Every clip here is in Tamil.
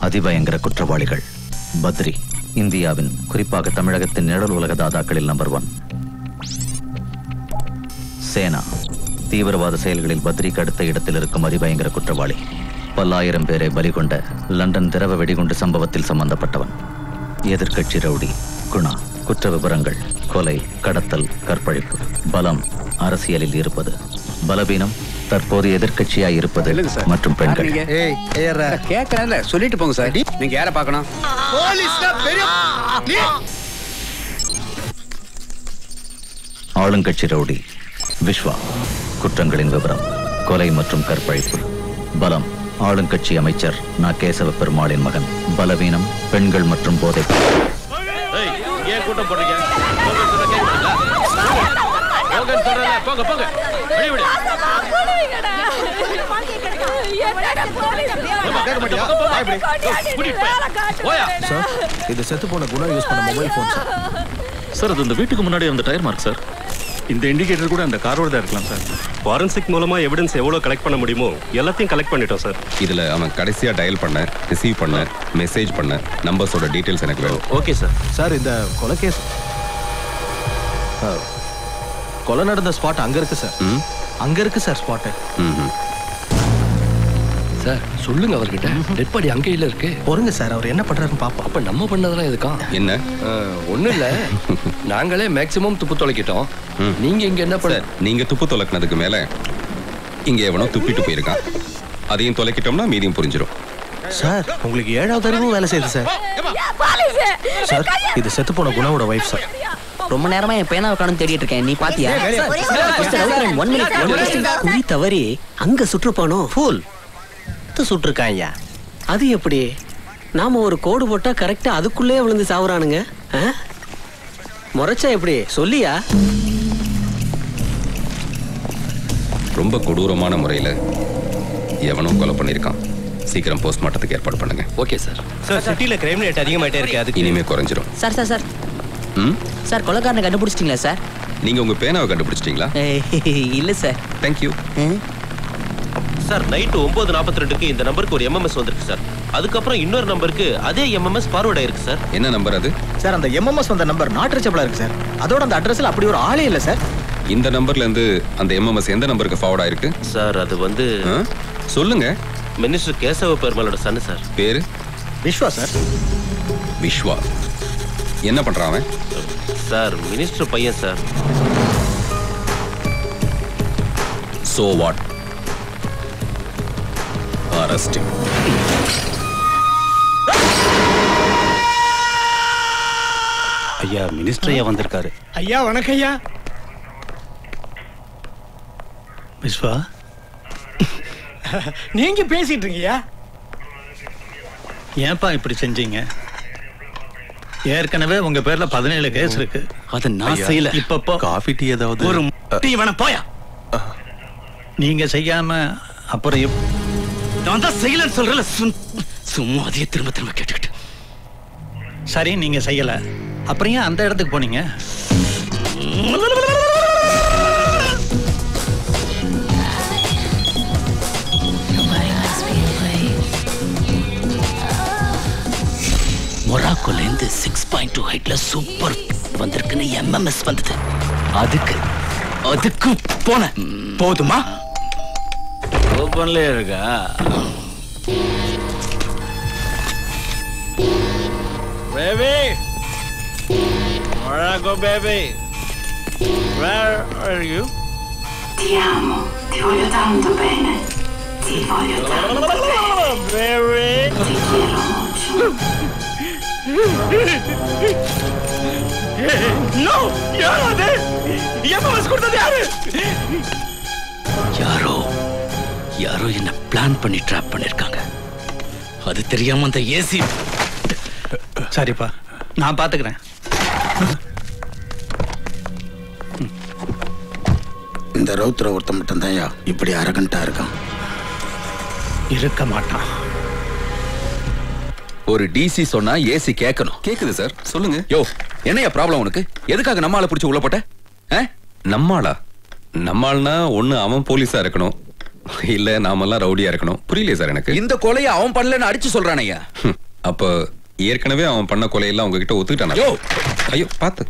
அதிபயங்கர குற்றவாளிகள். பத்ரி இந்தியாவின், குறிப்பாக தமிழகத்தின் நிழல் உலக தாதாக்களில் நம்பர் 1. சேனா தீவிரவாத செயல்களில் பத்ரிக்கு அடுத்த இடத்தில் இருக்கும் அதிபயங்கர குற்றவாளி. பல்லாயிரம் பேரை பலி கொண்ட லண்டன் திரவ வெடிகுண்டு சம்பவத்தில் சம்பந்தப்பட்டவன். எதிர்கட்சி ரவுடி குணா. குற்ற விவரங்கள்: கொலை, கடத்தல், கற்பழிப்பு. பலம் அரசியலில் இருப்பது. பலவீனம் தற்போது எதிர்கட்சியாய் இருப்பது மற்றும் பெண்கள். சொல்லிட்டு போங்க சார். நீங்க யாரை பார்க்கணும்? ஆளுங்கட்சி ரவுடி விஸ்வா. குற்றங்களின் விவரம்: கொலை மற்றும் கற்பழிப்பு. பலம் ஆளுங்கட்சி அமைச்சர் நா. கேசவ பெருமாளின் மகன். பலவீனம் பெண்கள் மற்றும் போதை. இது செத்து போன குணா யூஸ் பண்ண மொபைல் போன் சார். அது இந்த வீட்டுக்கு முன்னாடி அந்த டயர் மார்க் சார். இந்த இண்டிகேட்டர் கூட அந்த காரோட தான் இருக்கலாம் சார். ஃபாரன்சிக் மூலமா எவிடன்ஸ் எவ்வளவு கலெக்ட் பண்ண முடியுமோ எல்லாத்தையும் கலெக்ட் பண்ணிட்டோம் சார். இதுல அவன் கடைசியா டயல் பண்ண, ரிசீவ் பண்ண, மெசேஜ் பண்ண நம்பர்ஸோட டீடைல்ஸ் எனக்கு வேணும். Okay sir. சார் இந்த கொலை கேஸ் கொலை நடந்த ஸ்பாட் அங்க இருக்கு சார். அங்க இருக்கு சார் ஸ்பாட். சார் சொல்லுங்க அவர்கிட்ட. டெட் பாடி அங்கேயில இருக்கு. பொறுங்க சார், அவர் என்ன பண்றாருன்னு பாப்போம். அப்ப நம்ம பண்ணதெல்லாம் எதுக்கா? என்ன? ஒண்ணும் இல்ல, நாங்களே மேக்ஸிமம் துப்பு தொலைக்கிட்டோம். நீங்க இங்க என்ன பண்ண? நீங்க துப்பு தொலைக்கினதுக்கு மேல இங்க எவனோ துப்பிட்டு போயிருக்கான். அதையும் தொலைக்கிட்டோம்னா மீதியும் புரிஞ்சிடும். சார் உங்களுக்கு 7வது அறிவும் வேலை செய்யுது சார். சார் இது செத்து போன குணாவோட வைஃப் சார். ரொம்ப நேரமா என் பேனாவை காணும் தேடிட்டு இருக்கேன். நீ பாத்தியா? குறி தவறி அங்க சுற்றுப்பானோ ஃபூல் சுட்டிருக்கான் ஐயா. அது எப்படி? நாம ஒரு கோடு போட்டா கரெக்டா அதுக்குள்ளே விழுந்து சாவுறானுங்க. முறைச்சா எப்படி சொல்லியா? ரொம்ப கொடூரமான முறையில எவனும் கொலை பண்ணிருக்கான். சீக்கிரம் போஸ்ட்மார்ட்டத்துக்கு ஏற்பாடு பண்ணுங்க. Okay sir. சார் சிட்டில கிரைம் ரேட் அதிகமாயிட்டே இருக்கு. அதுக்கு இனிமே குறைஞ்சிரும். சார் சார் சார் சார் கொலைக்காரனை கண்டுபிடிச்சிட்டீங்களா சார்? நீங்க உங்க பேனாவை கண்டுபிடிச்சிட்டீங்களா? இல்ல சார். Thank you sir. நைட்டு 9:42க்கு இந்த நம்பருக்கு ஒரு எம்எம்எஸ் வந்திருக்கு சார். அதுக்கப்புறம் இன்னொரு நம்பருக்கு அதே எம்எம்எஸ் ஃபார்வர்ட் ஆயிருக்கு சார். என்ன நம்பர் அது? சார் அந்த எம்எம்எஸ் வந்த நம்பர் நாட் ரீச்சபிளா இருக்கு சார். அதோட அந்த அட்ரஸ்ல அப்படி ஒரு ஆளே இல்ல சார். இந்த நம்பர்ல இருந்து அந்த எம்எம்எஸ் எந்த நம்பருக்கு ஃபார்வர்ட் ஆயிருக்கு சார்? அது வந்து சொல்லுங்க. மினிஸ்டர் கேசவ பெருமாளோட சன் சார். பேரு விஸ்வா சார். விஸ்வா என்ன பண்றான் அவன்? சார் மினிஸ்டர் பையன் sir. So what? Arrest him. ஐயா மினிஸ்டர் ஐயா வந்திருக்காரு. ஐயா வணக்கம் ஐயா. விஸ்வா நீங்க பேசிட்டு இருக்கீங்க. ஏன்பா இப்படி செஞ்சீங்க? ஏற்கனவே உங்க பேர்ல 17 கேஸ் இருக்கு. அத நான் செய்யல. இப்பப்போ காஃபி டீ ஏதாவது ஒரு டீ வேணா போயா. நீங்க செய்யாம அப்புறம் நான் தான் செய்யலன்னு சொல்றேன்ல. சும்மா அதையே திரும்ப திரும்ப கேட்டுக்கிட்டு. சரி நீங்க செய்யல, அப்புறம் ஏன் அந்த இடத்துக்கு போனீங்க? மொராக்கோல இருந்து 6.2 ஹைட்ல சூப்பர் வந்திருக்குன்னு எம்எம்எஸ் வந்தது. அதுக்கு போன போதுமா? ஓபன்ல இருக்கா? Baby, Morocco baby, where are you? Ti amo, ti voglio tanto bene, ti voglio tanto bene, baby. Ti quiero mucho. No, யார் அது? எம்எம்எஸ் கொடுத்தது யாரு? யாரோ என்ன பிளான் பண்ணி ட்ராப் பண்ணிருக்காங்க. அது தெரியாம அந்த ஏசி. சரிப்பா, நான் பாத்துக்கிறேன். இந்த ரவுத்ர ஒருத்த மட்டும் தான் இப்படி அரகண்டா இருக்கான். இருக்க மாட்டான். ஒரு டிசி சொன்னா ஏசி கேட்கணும். கேக்குது சார், சொல்லுங்க. யோ என்னையா ப்ராப்ளம் உனக்கு? எதுக்காக நம்ம ஆளை பிடிச்சி உள்ள போட்ட? நம்மாளா? நம்மாள்னா ஒண்ணு அவன் போலீஸா இருக்கணும், இல்ல நாமெல்லாம் ரவுடியா இருக்கணும். புரியலையே சார் எனக்கு. இந்த கொலையை அவன் பண்ணலன்னு அடிச்சு சொல்றானையா. அப்ப ஏற்கனவே அவன் பண்ண கொலையெல்லாம் உங்ககிட்ட ஒத்துக்கிட்டானா? யோ ஐயோ பாத்து.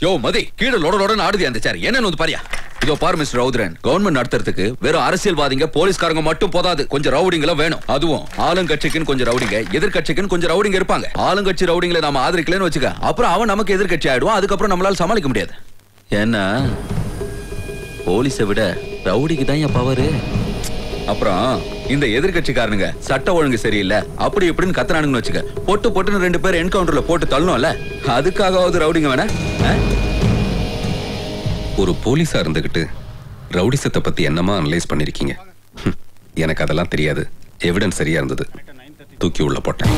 யோ மதி, கீழே லோடலோடன்னு ஆடுது அந்த சார். என்னன்னு வந்து பாரியா. இதோ பாரு மிஸ்டர் ரவுத்ரன், கவர்மெண்ட் நடத்துறதுக்கு வெறும் அரசியல்வாதிங்க போலீஸ்காரங்க மட்டும் போதாது, கொஞ்சம் ரவுடிங்களும் வேணும். அதுவும் ஆளுங்கட்சிக்குன்னு கொஞ்சம் ரவுடிங்க, எதிர்கட்சிக்குன்னு கொஞ்சம் ரவுடிங்க இருப்பாங்க. ஆளுங்கட்சி ரவுடிங்களை நாம ஆதரிக்கலன்னு வச்சுக்க, அப்புறம் அவன் நமக்கு எதிர்கட்சி ஆயிடுவான். அதுக்கப்புறம் நம்மளால சமாளிக்க முடியாது. ஏன்னா போலீஸை விட ரவுடிக்கு தான் என் பவரு. அப்புறம் இந்த எதிர்கட்சிக்காரனுங்க சட்ட ஒழுங்கு சரியில்லை அப்படி இப்படின்னு கத்துறானுங்கன்னு வச்சுக்க, பொட்டுன்னு 2 பேர் என்கவுண்டர்ல போட்டு தள்ளணும்ல. அதுக்காகவாவது ரவுடிங்க வேணா? ஒரு போலீஸா இருந்துகிட்டு ரவுடிசத்தை பத்தி என்னமா அனலைஸ் பண்ணிருக்கீங்க? எனக்கு அதெல்லாம் தெரியாது. எவிடன்ஸ் சரியா இருந்தது, தூக்கி உள்ள போட்டேன்.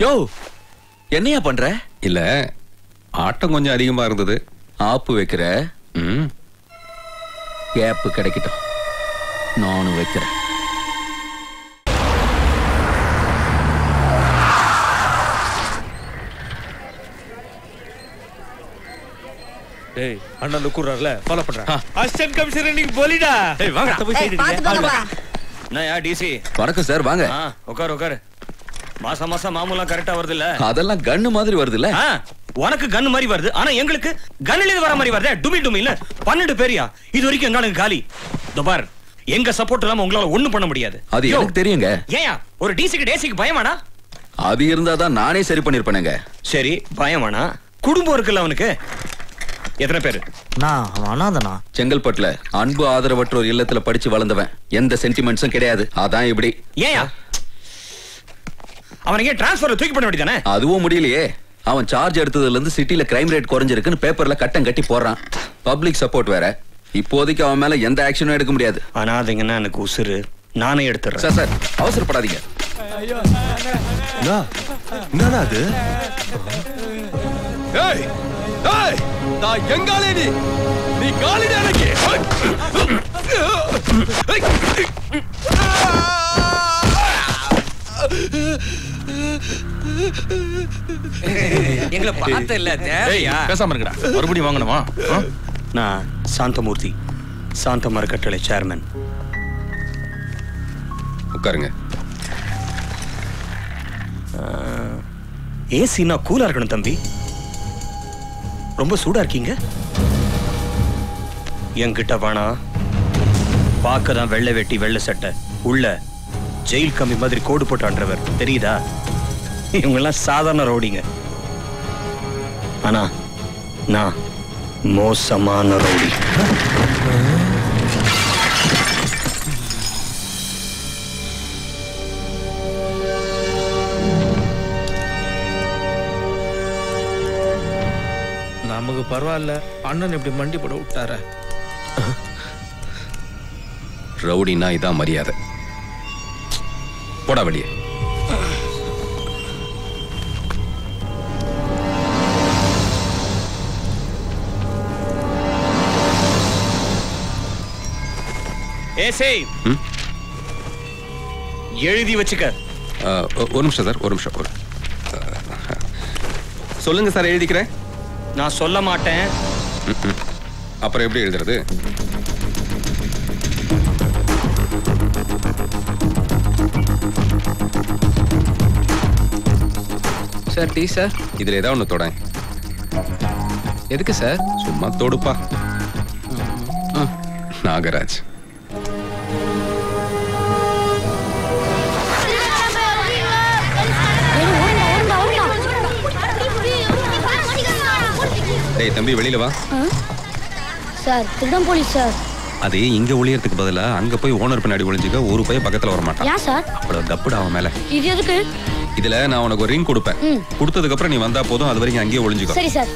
யோ என்னையா பண்ற? இல்ல ஆட்டம் கொஞ்சம் அதிகமா இருந்தது. ஆப்பு வைக்கிற? கேப்பு கிடைக்கட்டும், நானும் வைக்கிறேன். டேய் அண்ணா லுக்குறார்ல ஃபாலோ பண்றேன். அசிஸ்டன்ட் கமிஷனர் நீங்க போலிடா. டேய் வாங்க போய் செய்றீங்க. நான் டிசி. வணக்கம் சார், வாங்க. உட்காரு. மாசம் மாமூலாம் கரெக்டா வருது இல்ல? அதெல்லாம் கன்னு மாதிரி வருது இல்ல? உனக்கு கன்னு மாதிரி வருது, ஆனா எங்களுக்கு கன்னில வர மாதிரி வருது. டுமி இல்ல 12 பேரியா இது வரைக்கும் எங்களுக்கு காலி. பார், எங்க சப்போர்ட் இல்லாம உங்களால ஒண்ணும் பண்ண முடியாது. அது எனக்கு தெரியுங்க. ஏயா ஒரு டிசிக்கு டேசிக்கு பயமாடா? அது இருந்தாதான் நானே சரி பண்ணிருப்பேனுங்க. சரி பயமானா? குடும்பம் இருக்குல்ல அவனுக்கு. எத்தனை பேரு? அனாதனா செங்கல்பட்டுல அன்பு ஆதரவற்றோர் இல்லத்துல படிச்சு வளர்ந்தவன், எந்த சென்டிமெண்ட்ஸும் கிடையாது. அதான் இப்படி. ஏயா அவனுக்கு டிரான்ஸ்ஃபர் தூக்கி பண்ண வேண்டியதானே? அதுவும் முடியலையே. அவன் சார்ஜ் எடுத்ததுல இருந்து சிட்டில கிரைம் ரேட் குறைஞ்சிருக்குன்னு பேப்பர்ல கட்டம் கட்டி போடுறான். பப்ளிக் சப்போர்ட் வேற. இப்போதைக்கு அவன் மேல எந்த ஆக்ஷனும் எடுக்க முடியாது. அனாதைங்கன்னா எனக்கு உசுறு, நானே எடுத்துறேன். சார் அவசரப்படாதீங்க. என்னடா அது? ஏய் ஏய் நான் எங்காலே நீ காலிடா எனக்கு. எங்களை பார்த்த இல்ல தேவையா? பேசாம இருக்கடா. மறுபடியும் வாங்கணுமா? நான் சாந்தமூர்த்தி, சாந்த மரக்கட்டளை சேர்மன். உட்காருங்க. ஏசினா கூலா இருக்கணும் தம்பி. ரொம்ப சூடா இருக்கீங்க. என்கிட்ட வேணா. பார்க்கதான் வெள்ளை வெட்டி வெள்ளை சட்டை, உள்ள ஜெயில் கம்பி மாதிரி கோடு போட்டான்றவர் தெரியுதா? இவங்கெல்லாம் சாதாரண ரவுடிங்க, ஆனா நான் மோசமான ரவுடி. நமக்கு பரவாயில்ல, அண்ணன் இப்படி மண்டி போட விட்டார. ரவுடினா இதான் மரியாதை. போடா வெளியே. எழுதி வச்சுக்க. ஒரு நிமிஷம் சார், ஒரு நிமிஷம். சொல்லுங்க சார், எழுதிக்கிறேன். நான் சொல்ல மாட்டேன். அப்புறம் எப்படி எழுதுறது? Sir tea sir. இதுல ஏதாவது ஒண்ணு தொட. எதுக்கு சார்? சும்மா தொடுப்பா. நாகராஜ். டேய் தம்பி வெளியில வா. சார் திருடம் போலீஸ் சார். அது இங்க ஒளியறதுக்கு பதிலா அங்க போய் ஓனர் பின்னாடி ஒளிஞ்சுக்க. ஒரு பையன் பக்கத்துல வர மாட்டான். ஏன் சார்? அவ்வளவு கப்புடா அவன் மேல. இது எதுக்கு? இதுல நான் உனக்கு ஒரு ரிங் கொடுப்பேன். கொடுத்ததுக்கு அப்புறம் நீ வந்தா போதும். அது வரைக்கும் அங்கேயே ஒளிஞ்சுக்கோ. சரி சார்.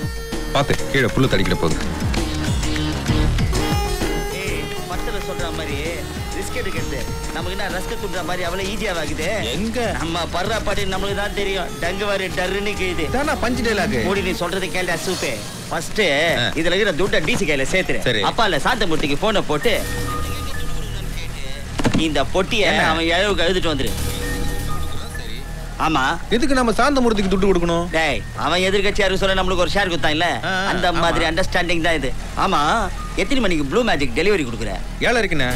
பாத்து கீழே புல்லு தடிக்கிற போது. பட்டல சொல்ற மாதிரி ரிஸ்க் எடுக்கிறது நமக்கு என்ன ரஸ்க் துண்ற மாதிரி அவ்வளவு ஈஸியா ஆகுது. எங்க நம்ம பர்ற பாடி நமக்கு தான் தெரியும். டங்கு வாரி டர்ன்னு கேக்குது. தானா பஞ்சு டேலாக். மூடி நீ சொல்றதை கேள்டா சூப்பே. ஃபர்ஸ்ட் இதுல இருக்கிற துட்ட டிசி கையில சேர்த்துரு. அப்பால சாந்தமூர்த்திக்கு போனை போட்டு இந்த பொட்டியை அவன் இழவுக்கு எழுதிட்டு வந்துரு. ஆமா, எதுக்கு நம்ம சாந்தமூர்த்திக்கு துட்டு கொடுக்கணும்? டேய், அவன் எதிர்கட்சியாரு சொல்ல நம்மளுக்கு ஒரு ஷேர் கொடுத்தான் இல்ல, அந்த மாதிரி அண்டர்ஸ்டாண்டிங் தான் இது. ஆமா, எத்தனை மணிக்கு ப்ளூ மேஜிக் டெலிவரி கொடுக்குற? 7:30க்குண்ணே.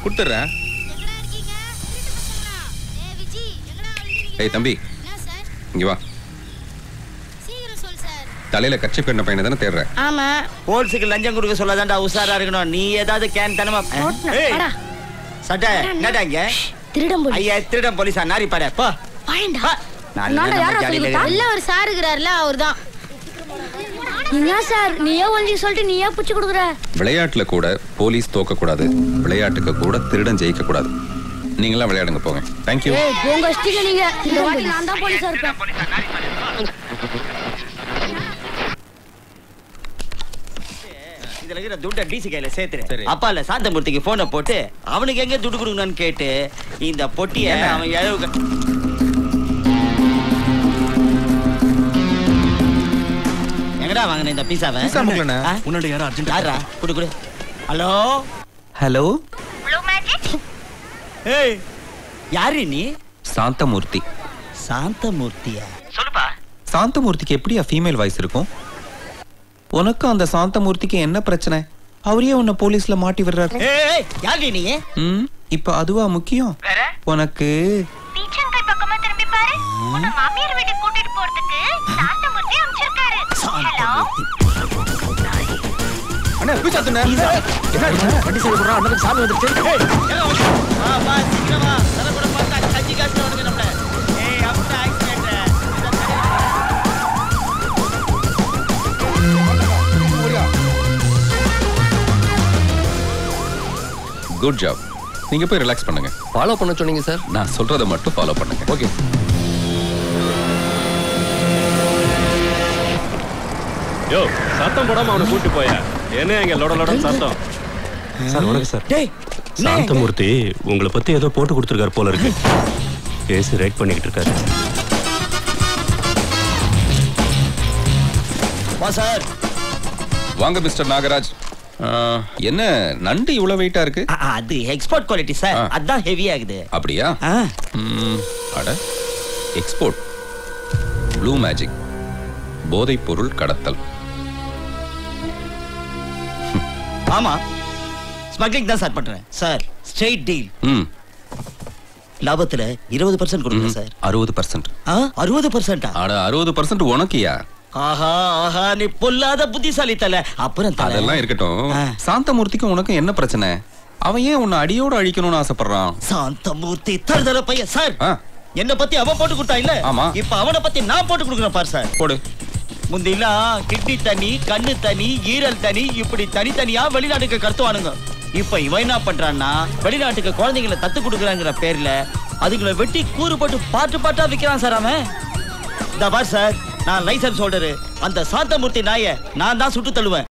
கொடுத்துட்றேன். ஏய் தம்பி, இங்க வா. தலையில கட்சி பெண்ண பையனை தானே தேடுற? ஆமா, போலீஸுக்கு லஞ்சம் கொடுக்க சொல்லாதான்டா உஷாரா இருக்கணும். நீ ஏதாவது கேன் தனமா சட்டை என்னடாங்க? திருடம் போலீஸ். ஐயா, திருடம் போலீஸா? நாரி பாரு போ. பாயண்டா. நான்டா யாரோ சொல்லிட்டா? இல்ல ஒரு சார் இருக்கறார்ல, அவர்தான். நீங்க சார், நீயே ஒண்டி சொல்லிட்டு நீயே புடிச்சு கொடுக்குற. விளையாட்டுல கூட போலீஸ் தோக்க கூடாது, விளையாட்டுக்கு கூட திருடன் ஜெயிக்க கூடாது. நீங்களாம் விளையாடுங்க, போங்க. Thank you. ஏய், உங்க இஷ்டத்துக்கு நீங்க. இந்த வாட்டி நான் தான் போலீஸா இருப்பேன். இதுல இருக்கிற துட்ட டிசி கையில சேர்த்துரு. அப்பால சாந்தமூர்த்திக்கு போனை போட்டு அவனுக்கு எங்க துட்டு கொடுக்கணும்னு கேட்டு இந்த பொட்டியை அவன் இழவுக்கு எங்கடா வாங்கின இந்த பீஸாவை? முன்னாடி யாரும் அர்ஜென்ட் யாரா? குடு குடு. ஹலோ ஹலோ, ஏய், யாரு நீ? சாந்தமூர்த்தி. சாந்தமூர்த்தியா? சொல்லுப்பா. சாந்தமூர்த்திக்கு எப்படியா ஃபீமேல் வாய்ஸ் இருக்கும்? உனக்கு அந்த சாந்தமூர்த்திக்கு என்ன பிரச்சனை? அவரே உன்னை போலீஸ்ல மாட்டி விடுறாரு. ஏய், யாரு நீ? இப்ப அதுவா முக்கியம்? உனக்கு பீச்சங்கை பக்கமா திரும்பி பாரு. உன்னை மாமியார் வீட்டுக்கு கூட்டிட்டு போறதுக்கு சாந்தமூர்த்தி அனுப்பிச்சிருக்காரு. ஹலோ அண்ணா, போய் சாத்துண்ணே. என்ன வண்டி சைடு போறா? அண்ணனுக்கு சாமி வந்துருச்சு. வா வா, சீக்கிரம் வா. தரப்புற பார்த்தா கஞ்சி காஸ்ட் வந்து நம்மள. ஏய், அப்பா ஆக்சிடென்ட். Good job. நீங்க போய் ரிலாக்ஸ் பண்ணுங்க. ஃபாலோ பண்ண சொன்னீங்க சார். நான் சொல்றதை மட்டும் ஃபாலோ பண்ணுங்க. ஓகே. யோ, சத்தம் போடாம அவனை கூட்டி போயா. என்ன இங்க லோட லோட சத்தம்? சார் வணக்கம் சார். டேய், சாந்தமூர்த்தி உங்களை பத்தி ஏதோ போட்டு கொடுத்துருக்காரு போல இருக்கு. கேஸ் ரைட் பண்ணிக்கிட்டு இருக்காரு. வா சார். வாங்க மிஸ்டர் நாகராஜ். என்ன நண்டு இவ்வளவு வெயிட்டா இருக்கு? அது எக்ஸ்போர்ட் குவாலிட்டி சார், அதான் ஹெவி ஆகுது. அப்படியா? அட, எக்ஸ்போர்ட் ப்ளூ மேஜிக், போதைப் பொருள் கடத்தல். ஆமா, ஸ்மக்லிங் தான் சார் பண்றேன் சார். Straight deal. லாபத்துல 20% கொடுங்க சார். 60%? 60%? அட, 60% உனக்குயா? ஆஹா ஆஹா, நீ பொல்லாத புத்திசாலி தல. அப்புறம் அதெல்லாம் இருக்கட்டும். சாந்தமூர்த்திக்கு உனக்கு என்ன பிரச்சனை? அவன் ஏன் உன்னை அடியோட அழிக்கணும்னு ஆசைப்படுறான்? சாந்தமூர்த்தி தருதல பையன் சார். என்ன பத்தி அவன் போட்டு கொடுத்தா இல்ல, இப்ப அவனை பத்தி நான் போட்டு கொடுக்குறேன் பாரு சார். போடு. முந்திலாம் கிட்னி தனி, கண்ணு தனி, ஈரல் தனி, இப்படி தனித்தனியா வெளிநாட்டுக்கு கடத்துவானுங்க. இப்ப இவன் என்ன பண்றான்னா, வெளிநாட்டுக்கு குழந்தைங்களை தத்து கொடுக்குறாங்கிற பேர்ல அதுங்களை வெட்டி கூறு போட்டு பாட்டு பாட்டா விக்கிறான் சார் அவன். இந்த பார் சார், நான் லைசன்ஸ் ஹோல்டரு. அந்த சாந்தமூர்த்தி நாயை நான் தான் சுட்டு தள்ளுவேன்.